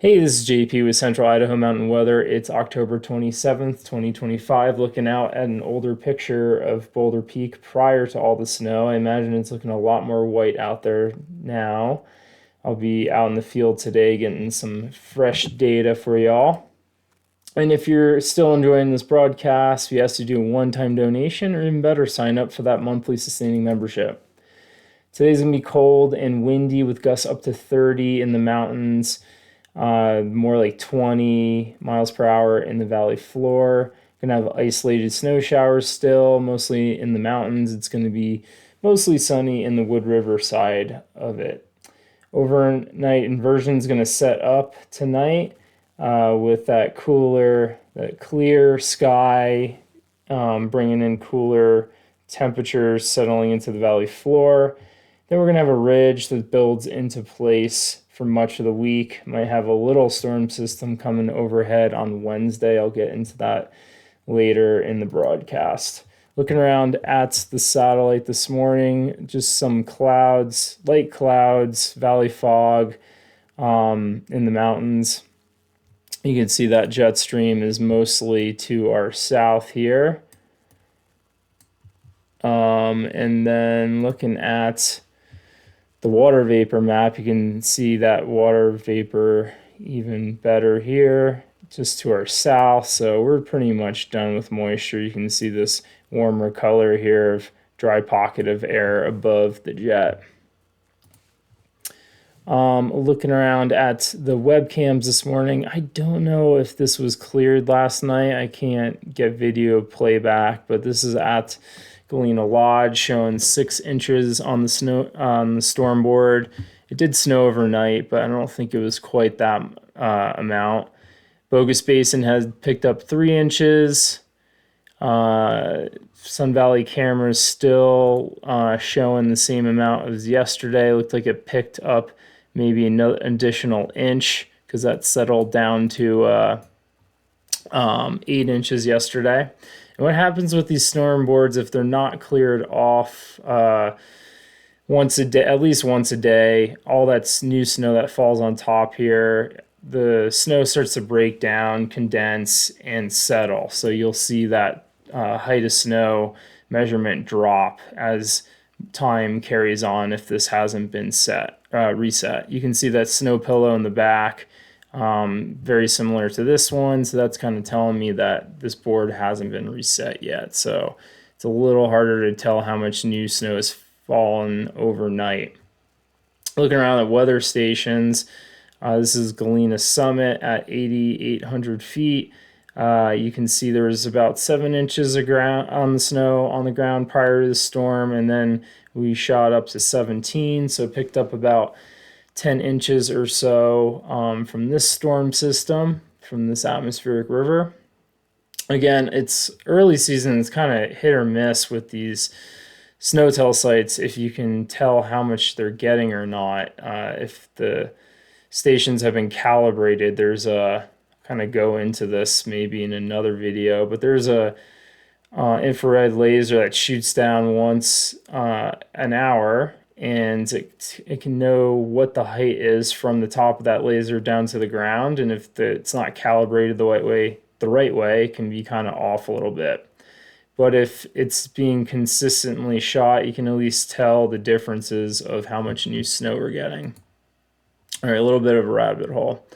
Hey, this is JP with Central Idaho Mountain Weather. It's October 27th, 2025. Looking out at an older picture of Boulder Peak prior to all the snow. I imagine it's looking a lot more white out there now. I'll be out in the field today getting some fresh data for y'all. And if you're still enjoying this broadcast, we ask you to do a one-time donation, or even better, sign up for that monthly sustaining membership. Today's gonna be cold and windy with gusts up to 30 in the mountains, more like 20 miles per hour in the valley floor. Gonna have isolated snow showers still, mostly in the mountains. It's gonna be mostly sunny in the Wood River side of it. Overnight inversion is gonna set up tonight with that clear sky, bringing in cooler temperatures settling into the valley floor. Then we're going to have a ridge that builds into place for much of the week. Might have a little storm system coming overhead on Wednesday. I'll get into that later in the broadcast. Looking around at the satellite this morning, just some clouds, light clouds, valley fog in the mountains. You can see that jet stream is mostly to our south here. And then looking at the water vapor map, you can see that water vapor even better here, just to our south. So we're pretty much done with moisture. You can see this warmer color here of dry pocket of air above the jet. Looking around at the webcams this morning, I don't know if this was cleared last night. I can't get video playback, but this is at Galena Lodge, showing 6 inches on the snow on the storm board. It did snow overnight, but I don't think it was quite that amount. Bogus Basin has picked up 3 inches. Sun Valley cameras still showing the same amount as yesterday. Looked like it picked up maybe an additional inch because that settled down to 8 inches yesterday. And what happens with these storm boards if they're not cleared off once a day, at least once a day, all that new snow that falls on top here, the snow starts to break down, condense, and settle. So you'll see that height of snow measurement drop as time carries on if this hasn't been reset. You can see that snow pillow in the back, very similar to this one. So that's kind of telling me that this board hasn't been reset yet. So it's a little harder to tell how much new snow has fallen overnight. Looking around at weather stations, this is Galena Summit at 8,800 feet. You can see there was about 7 inches of ground on the snow on the ground prior to the storm, and then we shot up to 17, so picked up about 10 inches or so from this storm system, from this atmospheric river. Again, it's early season. It's kind of hit or miss with these SNOTEL sites if you can tell how much they're getting or not. If the stations have been calibrated, there's a kind of go into this maybe in another video, but there's a infrared laser that shoots down once an hour, and it can know what the height is from the top of that laser down to the ground, and if it's not calibrated the right way, it can be kind of off a little bit. But if it's being consistently shot, you can at least tell the differences of how much new snow we're getting. All right, a little bit of a rabbit hole.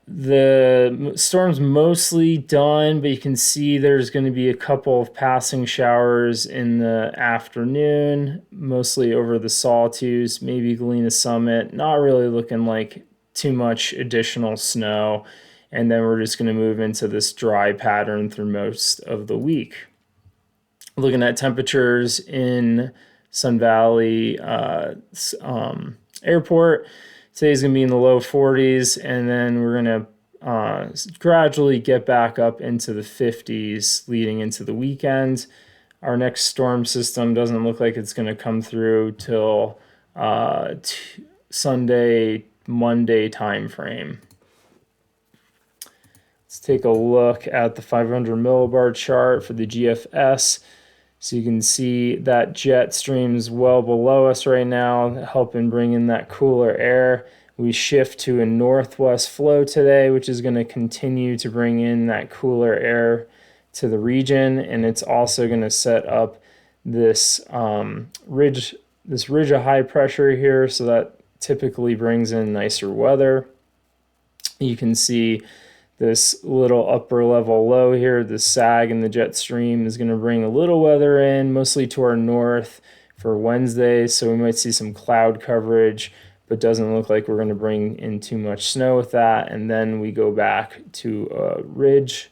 The storm's mostly done, but you can see there's going to be a couple of passing showers in the afternoon, mostly over the Sawtooth, maybe Galena Summit. Not really looking like too much additional snow. And then we're just going to move into this dry pattern through most of the week. Looking at temperatures in Sun Valley Airport, today's going to be in the low 40s, and then we're going to gradually get back up into the 50s leading into the weekend. Our next storm system doesn't look like it's going to come through till Sunday, Monday timeframe. Let's take a look at the 500 millibar chart for the GFS. So you can see that jet stream is well below us right now, helping bring in that cooler air. We shift to a northwest flow today, which is going to continue to bring in that cooler air to the region, and it's also going to set up this ridge of high pressure here, so that typically brings in nicer weather. You can see this little upper level low here, the sag in the jet stream is going to bring a little weather in, mostly to our north for Wednesday, so we might see some cloud coverage, but doesn't look like we're going to bring in too much snow with that. And then we go back to a ridge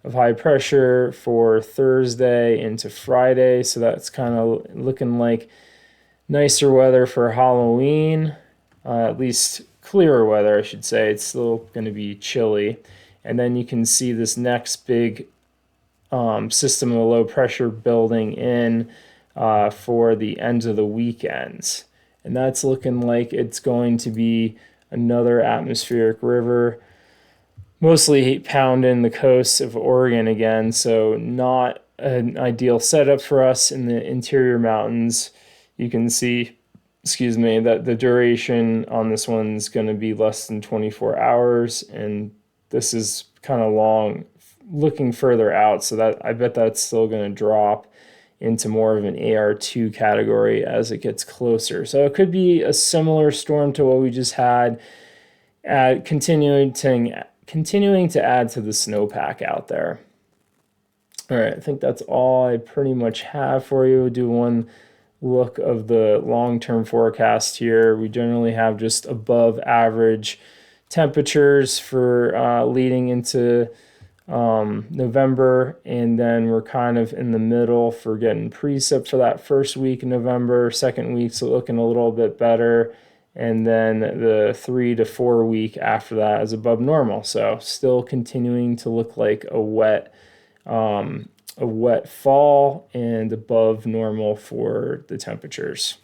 of high pressure for Thursday into Friday, so that's kind of looking like nicer weather for Halloween, at least clearer weather, I should say. It's still going to be chilly. And then you can see this next big system of low pressure building in for the ends of the weekends. And that's looking like it's going to be another atmospheric river, mostly pounding the coast of Oregon again. So not an ideal setup for us in the interior mountains. You can see, that the duration on this one's going to be less than 24 hours, and this is kind of long looking further out, so that I bet that's still going to drop into more of an AR2 category as it gets closer. So it could be a similar storm to what we just had, continuing to add to the snowpack out there. All right, I think that's all I pretty much have for you. We'll do one look of the long-term forecast here. We generally have just above average temperatures for leading into November, and then we're kind of in the middle for getting precip for that first week in November. Second week's looking a little bit better, and then the 3 to 4 week after that is above normal. So still continuing to look like a wet fall and above normal for the temperatures.